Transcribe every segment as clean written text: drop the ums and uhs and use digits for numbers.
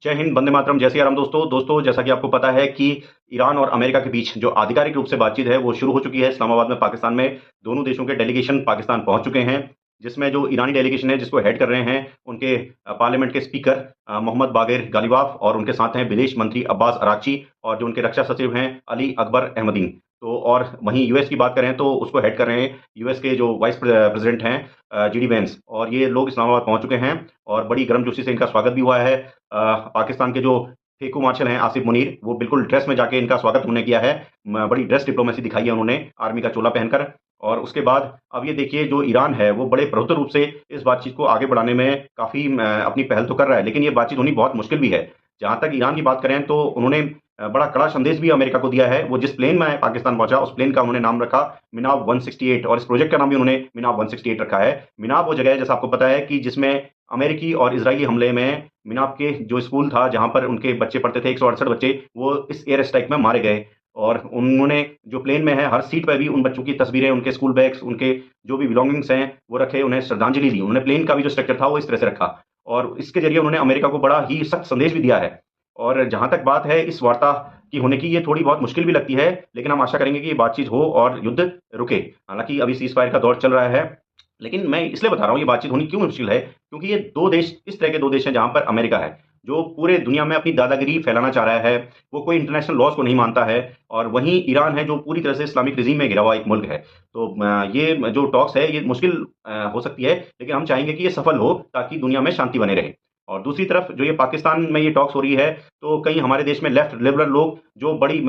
जय हिंद, वंदे मातरम, जय सिया राम। दोस्तों जैसा कि आपको पता है कि ईरान और अमेरिका के बीच जो आधिकारिक रूप से बातचीत है वो शुरू हो चुकी है इस्लामाबाद में, पाकिस्तान में। दोनों देशों के डेलीगेशन पाकिस्तान पहुंच चुके हैं, जिसमें जो ईरानी डेलीगेशन है जिसको हेड कर रहे हैं उनके पार्लियामेंट के स्पीकर मोहम्मद बागिर गालिबाफ, और उनके साथ हैं विदेश मंत्री अब्बास अराक्ची, और जो उनके रक्षा सचिव हैं अली अकबर अहमदीन। तो और वहीं यूएस की बात करें तो उसको हेड कर रहे हैं यूएस के जो वाइस प्रेसिडेंट हैं जीडी वेंस, और ये लोग इस्लामाबाद पहुंच चुके हैं और बड़ी गर्मजोशी से इनका स्वागत भी हुआ है। पाकिस्तान के जो फेको मार्शल हैं आसिफ मुनीर, वो बिल्कुल ड्रेस में जाके इनका स्वागत उन्होंने किया है। बड़ी ड्रेस डिप्लोमेसी दिखाई है उन्होंने, आर्मी का चोला पहनकर। और उसके बाद अब ये देखिए, जो ईरान है वो बड़े प्रभुत्व रूप से इस बातचीत को आगे बढ़ाने में काफ़ी अपनी पहल तो कर रहा है, लेकिन ये बातचीत होनी बहुत मुश्किल भी है। जहाँ तक ईरान की बात करें तो उन्होंने बड़ा कड़ा संदेश भी अमेरिका को दिया है। वो जिस प्लेन में पाकिस्तान पहुंचा, उस प्लेन का उन्होंने नाम रखा मिनाब 168, और इस प्रोजेक्ट का नाम भी उन्होंने मिनाब 168 रखा है। मिनाब वो जगह है, जैसा आपको पता है, कि जिसमें अमेरिकी और इजरायली हमले में मिनाब के जो स्कूल था जहां पर उनके बच्चे पढ़ते थे, 168 बच्चे, वो इस एयर स्ट्राइक में मारे गए। और उन्होंने जो प्लेन में है हर सीट पर भी उन बच्चों की तस्वीरें, उनके स्कूल बैग्स, उनके जो भी बिलोंगिंग्स हैं वो रखे, उन्हें श्रद्धांजलि दी। उन्होंने प्लेन का भी जो स्ट्रक्चर था वो इस तरह से रखा, और इसके जरिए उन्होंने अमेरिका को बड़ा ही सख्त संदेश भी दिया है। और जहां तक बात है इस वार्ता की होने की, ये थोड़ी बहुत मुश्किल भी लगती है, लेकिन हम आशा करेंगे कि ये बातचीत हो और युद्ध रुके। हालांकि अभी सीज फायर का दौर चल रहा है, लेकिन मैं इसलिए बता रहा हूँ ये बातचीत होनी क्यों मुश्किल है, क्योंकि ये दो देश इस तरह के दो देश हैं जहां पर अमेरिका है जो पूरे दुनिया में अपनी दादागिरी फैलाना चाह रहा है। वो कोई इंटरनेशनल लॉज को नहीं मानता है। और वहीं ईरान है जो पूरी तरह से इस्लामिक रिजीम में घिरा हुआ एक मुल्क है। तो ये जो टॉक्स है ये मुश्किल हो सकती है, लेकिन हम चाहेंगे कि ये सफल हो ताकि दुनिया में शांति बने रहे। और दूसरी तरफ जो ये पाकिस्तान में ये टॉक्स हो रही है, तो कई हमारे देश में लेफ्ट लिबरल लोग जो बड़ी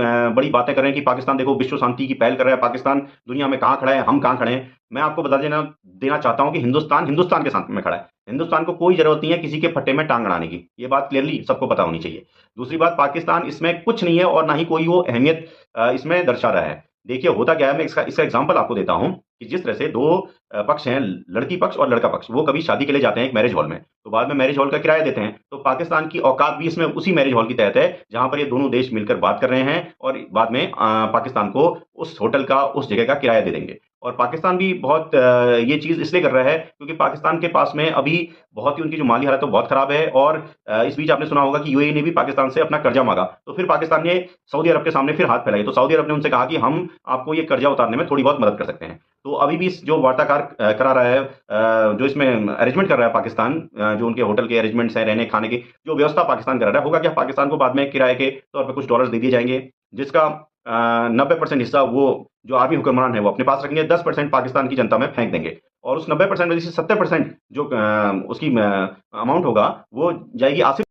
बातें कर रहे हैं कि पाकिस्तान देखो विश्व शांति की पहल कर रहा है, पाकिस्तान दुनिया में कहाँ खड़ा है, हम कहाँ खड़े हैं। मैं आपको बता देना देना चाहता हूं कि हिंदुस्तान हिंदुस्तान के साथ में खड़ा है। हिंदुस्तान को कोई जरूरत नहीं है किसी के फट्टे में टांग अड़ाने की, ये बात क्लियरली सबको पता होनी चाहिए। दूसरी बात, पाकिस्तान इसमें कुछ नहीं है और ना ही कोई वो अहमियत इसमें दर्शा रहा है। देखिए होता क्या है, मैं इसका इसका एग्जांपल आपको देता हूं कि जिस तरह से दो पक्ष हैं, लड़की पक्ष और लड़का पक्ष, वो कभी शादी के लिए जाते हैं एक मैरिज हॉल में, तो बाद में मैरिज हॉल का किराया देते हैं। तो पाकिस्तान की औकात भी इसमें उसी मैरिज हॉल की तहत है, जहां पर ये दोनों देश मिलकर बात कर रहे हैं और बाद में पाकिस्तान को उस होटल का, उस जगह का किराया दे देंगे। और पाकिस्तान भी बहुत ये चीज़ इसलिए कर रहा है क्योंकि पाकिस्तान के पास में अभी बहुत ही उनकी जो माली हालत है बहुत खराब है। और इस बीच आपने सुना होगा कि यूएई ने भी पाकिस्तान से अपना कर्जा मांगा, तो फिर पाकिस्तान ने सऊदी अरब के सामने फिर हाथ फैलाए, तो सऊदी अरब ने उनसे कहा कि हम आपको ये कर्जा उतारने में थोड़ी बहुत मदद कर सकते हैं। तो अभी भी जो वार्ताकार करा रहा है, जो इसमें अरेंजमेंट कर रहा है पाकिस्तान, जो उनके होटल के अरेंजमेंट्स हैं, रहने खाने की जो व्यवस्था पाकिस्तान कर रहा है, होगा क्या, पाकिस्तान को बाद में किराए के तौर पर कुछ डॉलर्स दे दिए जाएंगे, जिसका 90% हिस्सा वो जो आर्मी हुक्मरान है वो अपने पास रखेंगे, 10% पाकिस्तान की जनता में फेंक देंगे। और उस 90% में से 70% जो उसकी अमाउंट होगा वो जाएगी आसिफ